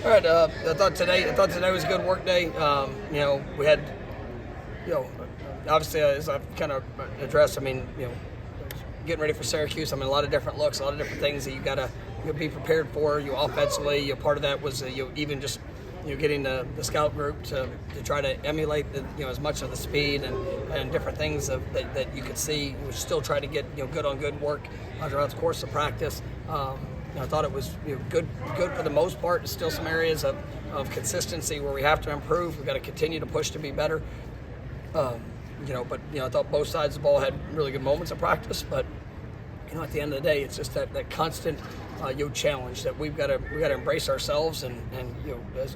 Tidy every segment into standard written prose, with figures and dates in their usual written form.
All right. I thought today was a good work day. We had, obviously as I've kind of addressed. Getting ready for Syracuse. A lot of different looks, a lot of different things that you got to be prepared for. You offensively. Part of that was even just getting the scout group to try to emulate as much of the speed and different things that you could see. We still try to get good on good work throughout the course of practice. I thought it was good for the most part. There's still some areas of consistency where we have to improve. We've got to continue to push to be better. But I thought both sides of the ball had really good moments of practice. But at the end of the day, it's just that constant challenge that we've got to embrace ourselves and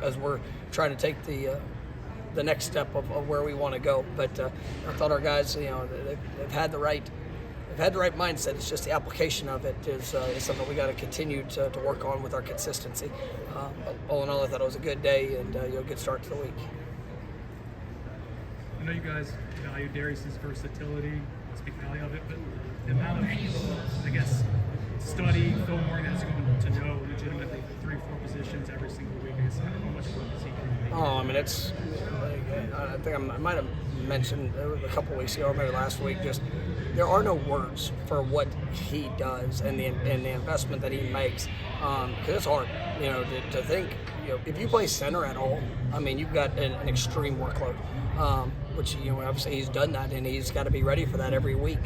as we're trying to take the next step of where we want to go. But I thought our guys, they've had the right mindset. It's just the application of it is something we got to continue to work on with our consistency. But all in all, I thought it was a good day and a good start to the week. I know you guys value Darius's versatility, speak highly of it, but the amount of, study, film work that's going to know legitimately 3-4 positions every single week, how much work is he going to make? It's I think I might have mentioned a couple weeks ago, or maybe last week, just there are no words for what he does and the investment that he makes, because it's hard, to think, if you play center at all, you've got an extreme workload, which, obviously he's done that and he's got to be ready for that every week.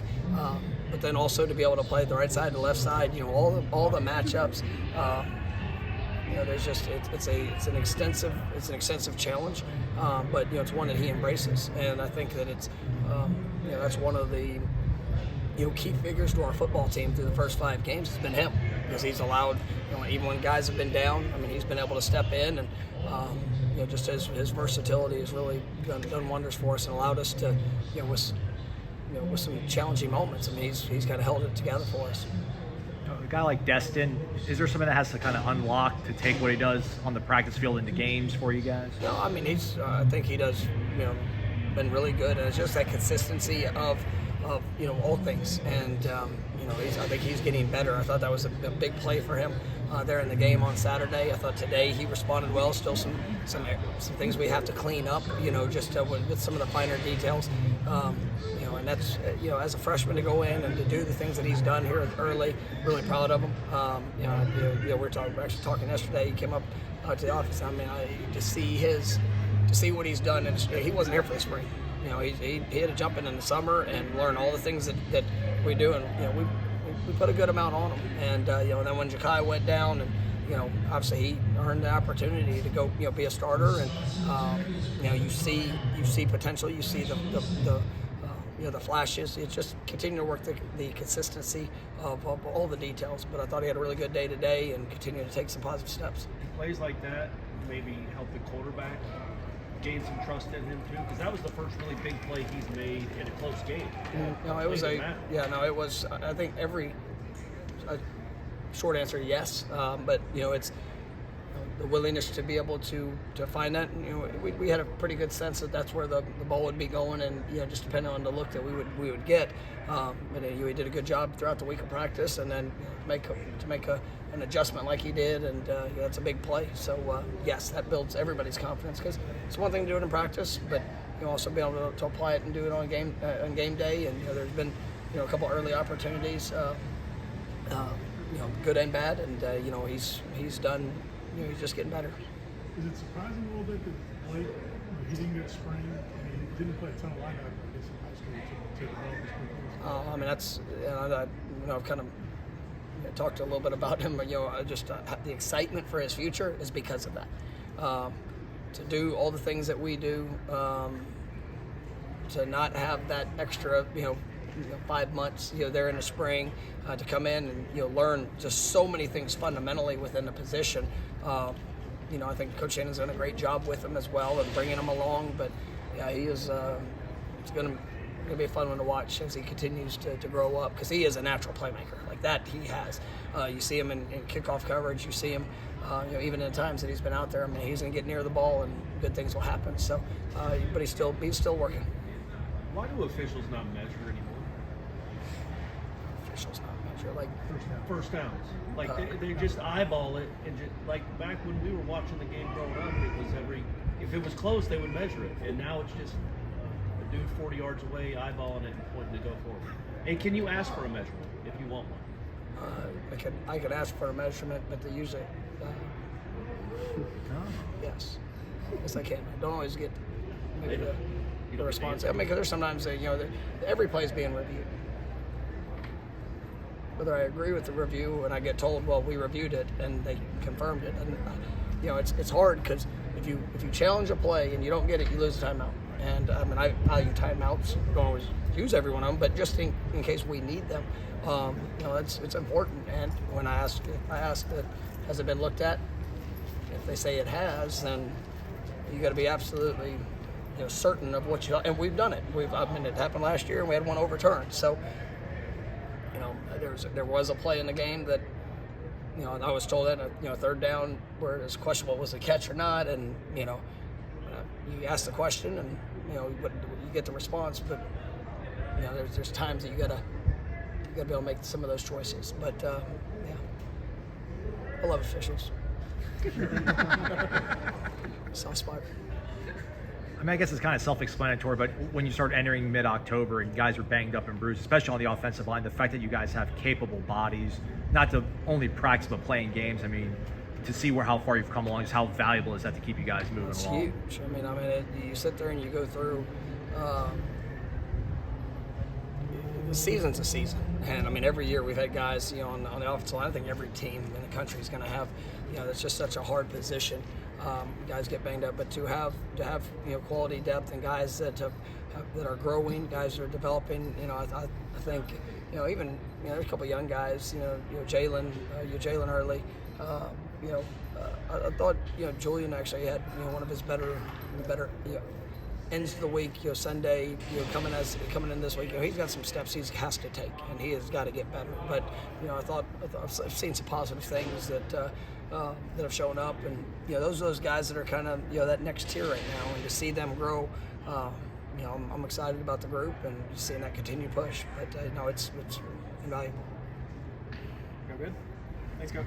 But then also to be able to play the right side, the left side, all the matchups. There's just it's an extensive challenge, but it's one that he embraces, and I think that it's that's one of the key figures to our football team through the first 5 games has been him, because he's allowed, even when guys have been down, he's been able to step in and just his versatility has really done wonders for us and allowed us to with some challenging moments. He's kind of held it together for us. A guy like Destyn, is there something that has to kind of unlock to take what he does on the practice field into games for you guys? No, I think he does, been really good, and it's just that consistency of all things, and I think he's getting better. I thought that was a big play for him there in the game on Saturday. I thought today he responded well. Still some things we have to clean up, just with some of the finer details. And that's, as a freshman to go in and to do the things that he's done here early, really proud of him. We were actually talking yesterday. He came up to the office. To see what he's done, and he wasn't here for the spring. He had to jump in the summer and learn all the things that we do, and we put a good amount on him. And then when Ja'Kai went down, and obviously he earned the opportunity to go be a starter, and you see potential, you see the flashes. It's just continue to work the consistency of all the details. But I thought he had a really good day today and continue to take some positive steps. Plays like that maybe help the quarterback gain some trust in him too, because that was the first really big play he's made in a close game. It was I think short answer, yes. But it's the willingness to be able to find that. We had a pretty good sense that that's where the ball would be going, and just depending on the look that we would get. But he did a good job throughout the week of practice, and then make an adjustment like he did, and that's a big play. So yes, that builds everybody's confidence, because it's one thing to do it in practice, but also be able to apply it and do it on game day. And there's been a couple early opportunities, good and bad, and he's done. He's just getting better. Is it surprising a little bit that Blake, he didn't get sprained? He didn't play a ton of linebacker, I guess, in high school to develop his quickness. I've kind of talked a little bit about him, but just the excitement for his future is because of that. To do all the things that we do, to not have that extra, 5 months, there in the spring, to come in and learn just so many things fundamentally within the position. I think Coach Shannon's done a great job with him as well and bringing him along. But he is. It's going to be a fun one to watch as he continues to grow up, because he is a natural playmaker like that. He has. You see him in kickoff coverage. You see him, even in the times that he's been out there. He's going to get near the ball and good things will happen. So, but he's still working. Why do officials not measure anymore? Officials not measure. measure? Like First downs. Like they just eyeball it, and just, like back when we were watching the game growing up, it was if it was close, they would measure it, and now it's just a dude 40 yards away eyeballing it and pointing to go forward. And can you ask for a measurement if you want one? I could ask for a measurement, but they usually yes, I can. I don't always get maybe the response. I mean, because there's sometimes every play is being reviewed. Whether I agree with the review and I get told, well, we reviewed it and they confirmed it, and it's hard because if you challenge a play and you don't get it, you lose a timeout. And I mean, I value timeouts. Don't always use every one of them, but just in case we need them, it's important. And when I asked that, has it been looked at? If they say it has, then you got to be absolutely certain of what you. And we've done it. It happened last year, and we had one overturned. So there was a play in the game that I was told that third down where it was questionable was a catch or not, and you ask the question and you get the response, but there's times that you gotta be able to make some of those choices. But I love officials. Soft spot. I mean, I guess it's kind of self-explanatory, but when you start entering mid-October and guys are banged up and bruised, especially on the offensive line, the fact that you guys have capable bodies, not to only practice but playing games, I mean, to see how far you've come along, is how valuable is that to keep you guys moving along? It's huge. I mean, you sit there and you go through. The season's a season, and I mean every year we've had guys on the offensive line. I think every team in the country is going to have that's just such a hard position. Guys get banged up, but to have quality depth and guys that are growing, guys that are developing. I think even there's a couple of young guys. Jalen Early. I thought Julian actually had one of his better ends of the week. Sunday coming in this week. He's got some steps he has to take, and he has got to get better. But I've seen some positive things that have shown up, and those are those guys that are kind of that next tier right now, and to see them grow. I'm excited about the group and seeing that continued push. But it's invaluable. Go good. Thanks, Coach.